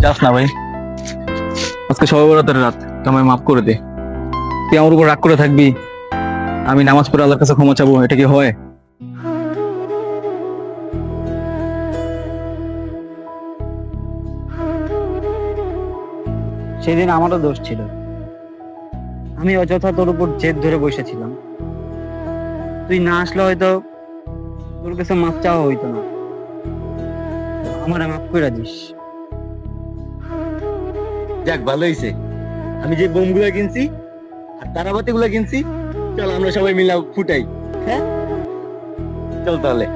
যাস না ভাই, আজকে সবে বরাতের রাত, আমায় মাফ করে দে। তুই আমার উপর রাগ করে থাকবি, আমি নামাজ পড়ে আল্লাহর কাছে ক্ষমা চাবো, এটা কি হয়? সেদিন আমারও দোষ ছিল, আমি অযথা তোর উপর জেদ ধরে বসেছিলাম। তুই না আসলে হয়তো তোর কাছে মাপ চাওয়া হইতো না। আমার মাফ করে দিস। যাক, ভালো হয়েছে। আমি যে বোমগুলো কিনছি আর তারাবাতি গুলা কিনছি, চল আমরা সবাই মিলে ফুটাই। হ্যাঁ, চল তাহলে।